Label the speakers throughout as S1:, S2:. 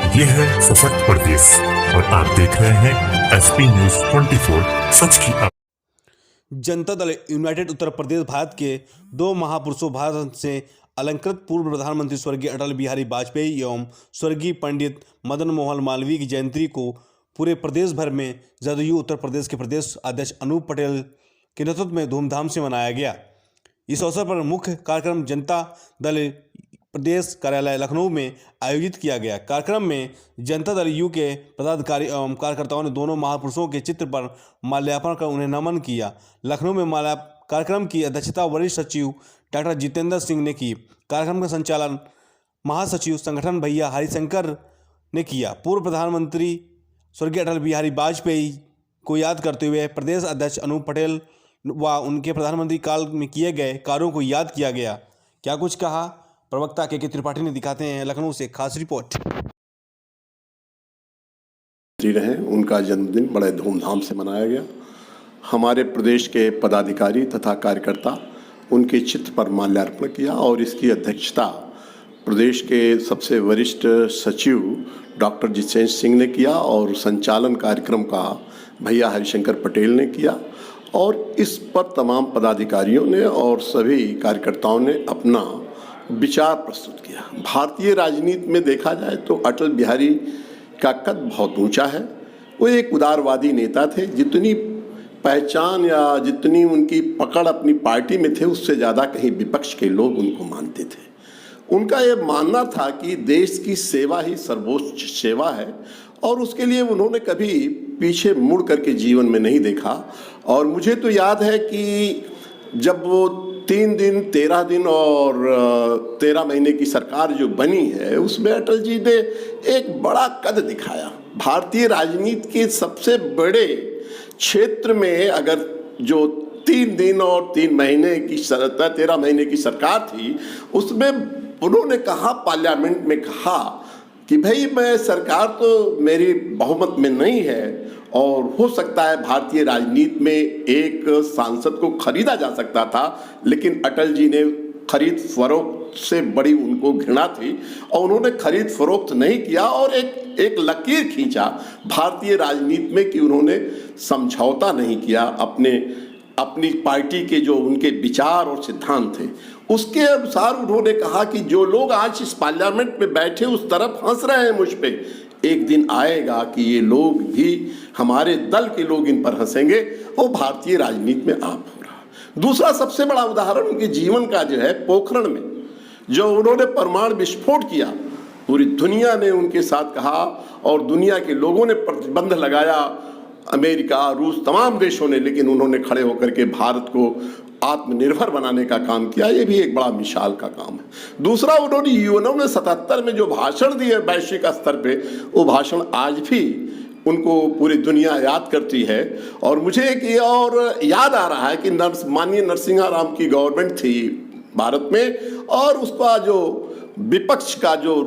S1: ये है सशक्त प्रदेश और आप देख रहे हैं एसपी न्यूज 24 सच की आप।
S2: जनता दल यूनाइटेड उत्तर प्रदेश भारत के दो महापुरुषों भारत से अलंकृत पूर्व प्रधानमंत्री स्वर्गीय अटल बिहारी वाजपेयी एवं स्वर्गीय पंडित मदन मोहन मालवीय की जयंती को पूरे प्रदेश भर में जदयू उत्तर प्रदेश के प्रदेश अध्यक्ष अनूप पटेल के नेतृत्व में धूमधाम से मनाया गया। इस अवसर पर मुख्य कार्यक्रम जनता दल प्रदेश कार्यालय लखनऊ में आयोजित किया गया। कार्यक्रम में जनता दल यू के पदाधिकारी एवं कार्यकर्ताओं ने दोनों महापुरुषों के चित्र पर माल्यार्पण कर उन्हें नमन किया। लखनऊ में कार्यक्रम की अध्यक्षता वरिष्ठ सचिव डॉक्टर जितेंद्र सिंह ने की। कार्यक्रम का संचालन महासचिव संगठन भैया हरिशंकर ने किया। पूर्व प्रधानमंत्री स्वर्गीय अटल बिहारी वाजपेयी को याद करते हुए प्रदेश अध्यक्ष अनूप पटेल व उनके प्रधानमंत्री काल में किए गए कार्यों को याद किया गया। क्या कुछ कहा प्रवक्ता के त्रिपाठी ने, दिखाते हैं लखनऊ से खास रिपोर्ट।
S3: रहे उनका जन्मदिन बड़े धूमधाम से मनाया गया। हमारे प्रदेश के पदाधिकारी तथा कार्यकर्ता उनके चित्र पर माल्यार्पण किया और इसकी अध्यक्षता प्रदेश के सबसे वरिष्ठ सचिव डॉक्टर जितेंद्र सिंह ने किया और संचालन कार्यक्रम का भैया हरिशंकर पटेल ने किया और इस पर तमाम पदाधिकारियों ने और सभी कार्यकर्ताओं ने अपना विचार प्रस्तुत किया। भारतीय राजनीति में देखा जाए तो अटल बिहारी का कद बहुत ऊंचा है। वो एक उदारवादी नेता थे। जितनी पहचान या जितनी उनकी पकड़ अपनी पार्टी में थे उससे ज़्यादा कहीं विपक्ष के लोग उनको मानते थे। उनका ये मानना था कि देश की सेवा ही सर्वोच्च सेवा है और उसके लिए उन्होंने कभी पीछे मुड़ करके जीवन में नहीं देखा। और मुझे तो याद है कि जब वो 3 दिन 13 दिन और 13 महीने की सरकार जो बनी है उसमें अटल जी ने एक बड़ा कद दिखाया। भारतीय राजनीति के सबसे बड़े क्षेत्र में अगर जो 3 दिन और 13 महीने की सरकार थी उसमें उन्होंने कहा, पार्लियामेंट में कहा कि भाई मैं सरकार तो मेरी बहुमत में नहीं है और हो सकता है भारतीय राजनीति में एक सांसद को खरीदा जा सकता था, लेकिन अटल जी ने खरीद फरोख्त से बड़ी उनको घृणा थी और उन्होंने खरीद फरोख्त नहीं किया और एक लकीर खींचा भारतीय राजनीति में कि उन्होंने समझौता नहीं किया अपनी पार्टी के जो उनके विचार और सिद्धांत थे उसके अनुसार। उन्होंने कहा कि जो लोग आज इस पार्लियामेंट में बैठे उस तरफ हंस रहे हैं मुझ पे, एक दिन आएगा कि ये लोग भी, हमारे दल के लोग इन पर हंसेंगे। वो भारतीय राजनीति में आप हो रहा। दूसरा सबसे बड़ा उदाहरण उनके जीवन का जो है पोखरण में जो उन्होंने परमाणु विस्फोट किया, पूरी दुनिया ने उनके साथ कहा और दुनिया के लोगों ने प्रतिबंध लगाया, अमेरिका रूस तमाम देशों ने, लेकिन उन्होंने खड़े होकर के भारत को आत्मनिर्भर बनाने का काम किया। ये भी एक बड़ा मिसाल का काम है। दूसरा, उन्होंने यूएनओ में 77 में जो भाषण दिए वैश्विक स्तर पे, वो भाषण आज भी उनको पूरी दुनिया याद करती है। और मुझे एक ये और याद आ रहा है कि माननीय नरसिम्हा राव की गवर्नमेंट थी भारत में और उसका जो विपक्ष का जो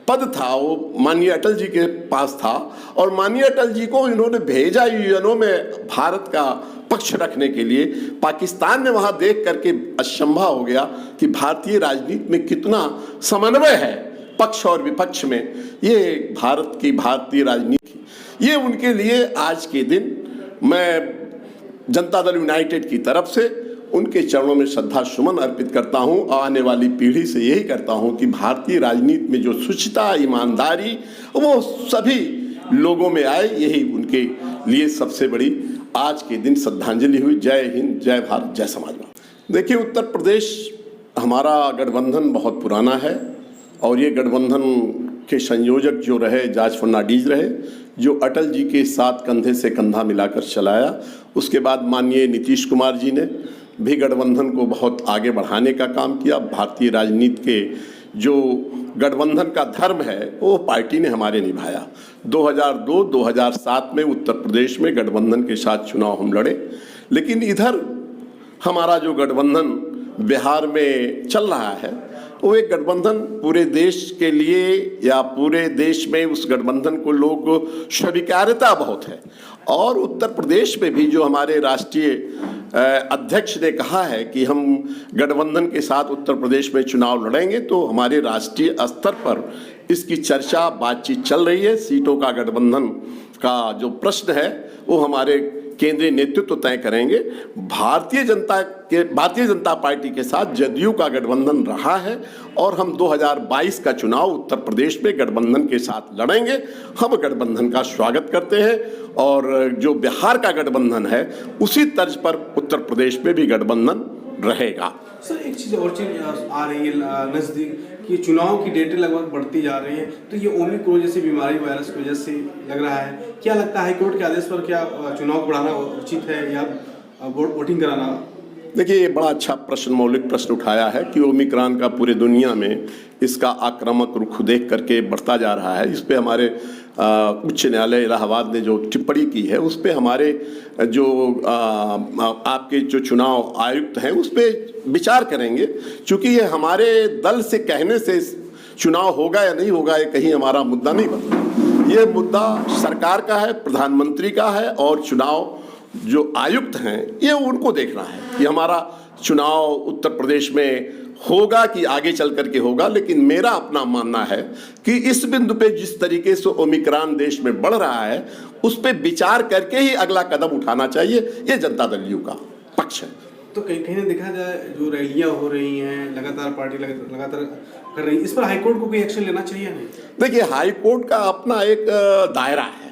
S3: पद था वो माननीय अटल जी के पास था और माननीय अटल जी को इन्होंने भेजा यूएनओ में भारत का पक्ष रखने के लिए। पाकिस्तान ने वहां देख करके अचंभा हो गया कि भारतीय राजनीति में कितना समन्वय है पक्ष और विपक्ष में। ये भारत की भारतीय राजनीति, ये उनके लिए आज के दिन मैं जनता दल यूनाइटेड की तरफ से उनके चरणों में श्रद्धा सुमन अर्पित करता हूं। आने वाली पीढ़ी से यही करता हूं कि भारतीय राजनीति में जो शुचिता, ईमानदारी, वो सभी लोगों में आए। यही उनके लिए सबसे बड़ी आज के दिन श्रद्धांजलि हुई। जय हिंद, जय भारत, जय समाजवाद। देखिए, उत्तर प्रदेश हमारा गठबंधन बहुत पुराना है और ये गठबंधन के संयोजक जो रहे जॉर्ज फर्नांडिस रहे, जो अटल जी के साथ कंधे से कंधा मिलाकर चलाया। उसके बाद माननीय नीतीश कुमार जी ने भी गठबंधन को बहुत आगे बढ़ाने का काम किया। भारतीय राजनीति के जो गठबंधन का धर्म है वो पार्टी ने हमारे निभाया। 2002-2007 में उत्तर प्रदेश में गठबंधन के साथ चुनाव हम लड़े, लेकिन इधर हमारा जो गठबंधन बिहार में चल रहा है वो एक गठबंधन पूरे देश के लिए या पूरे देश में उस गठबंधन को लोग स्वीकार्यता बहुत है। और उत्तर प्रदेश में भी जो हमारे राष्ट्रीय अध्यक्ष ने कहा है कि हम गठबंधन के साथ उत्तर प्रदेश में चुनाव लड़ेंगे, तो हमारे राष्ट्रीय स्तर पर इसकी चर्चा बातचीत चल रही है। सीटों का गठबंधन का जो प्रश्न है वो हमारे केंद्रीय नेतृत्व तय करेंगे। भारतीय जनता पार्टी के साथ जदयू का गठबंधन रहा है और हम 2022 का चुनाव उत्तर प्रदेश में गठबंधन के साथ लड़ेंगे। हम गठबंधन का स्वागत करते हैं और जो बिहार का गठबंधन है उसी तर्ज पर उत्तर प्रदेश में भी गठबंधन रहेगा।
S2: सर एक चीज़ और चीज़ आ रही है नज़दीक कि चुनाव की डेटें लगभग बढ़ती जा रही है, तो ये ओमिक्रॉन जैसी बीमारी वायरस की वजह से लग रहा है। क्या लगता है हाईकोर्ट के आदेश पर क्या चुनाव बढ़ाना उचित है या वोटिंग कराना?
S3: देखिए, ये बड़ा अच्छा प्रश्न, मौलिक प्रश्न उठाया है कि ओमिक्रॉन का पूरे दुनिया में इसका आक्रामक रुख देख करके बढ़ता जा रहा है। इस पे हमारे उच्च न्यायालय इलाहाबाद ने जो टिप्पणी की है उस पे हमारे जो आपके जो चुनाव आयुक्त हैं उस पे विचार करेंगे, क्योंकि ये हमारे दल से कहने से चुनाव होगा या नहीं होगा ये कहीं हमारा मुद्दा नहीं बनता। ये मुद्दा सरकार का है, प्रधानमंत्री का है और चुनाव जो आयुक्त हैं ये उनको देखना है कि हमारा चुनाव उत्तर प्रदेश में होगा कि आगे चल करके होगा। लेकिन मेरा अपना मानना है कि इस बिंदु पे जिस तरीके से ओमिक्रॉन देश में बढ़ रहा है उस पे विचार करके ही अगला कदम उठाना चाहिए। ये जनता दल यू का पक्ष है।
S2: तो कहीं ना देखा जाए जो रैलियां हो रही हैं लगातार, पार्टी लगातार कर रही है, इस पर हाईकोर्ट को कोई एक्शन लेना चाहिए नहीं?
S3: देखिए, हाईकोर्ट का अपना एक दायरा है।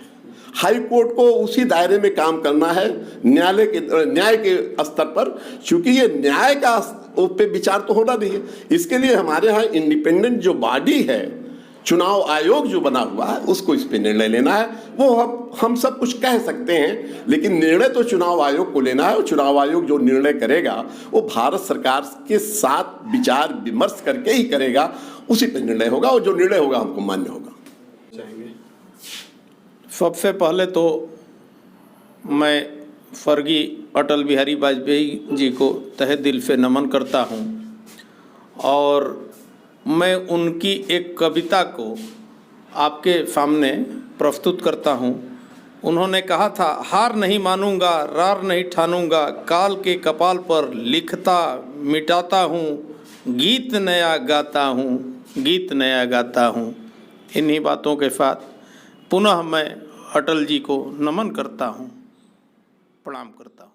S3: हाईकोर्ट को उसी दायरे में काम करना है न्याय के स्तर पर, क्योंकि ये न्याय का पे विचार तो होना नहीं है। इसके लिए हमारे यहाँ इंडिपेंडेंट जो बॉडी है, चुनाव आयोग जो बना हुआ है, उसको इस पे निर्णय लेना है। वो हम सब कुछ कह सकते हैं, लेकिन निर्णय तो चुनाव आयोग को लेना है और चुनाव आयोग जो निर्णय करेगा वो भारत सरकार के साथ विचार विमर्श करके ही करेगा। उसी पे निर्णय होगा और जो निर्णय होगा हमको मान्य होगा।
S4: सबसे पहले तो मैं स्वर्गीय अटल बिहारी वाजपेयी जी को तहे दिल से नमन करता हूं और मैं उनकी एक कविता को आपके सामने प्रस्तुत करता हूं। उन्होंने कहा था, हार नहीं मानूंगा, रार नहीं ठानूंगा, काल के कपाल पर लिखता मिटाता हूं, गीत नया गाता हूं, गीत नया गाता हूं। इन्हीं बातों के साथ पुनः मैं अटल जी को नमन करता हूँ, प्रणाम करता हूँ।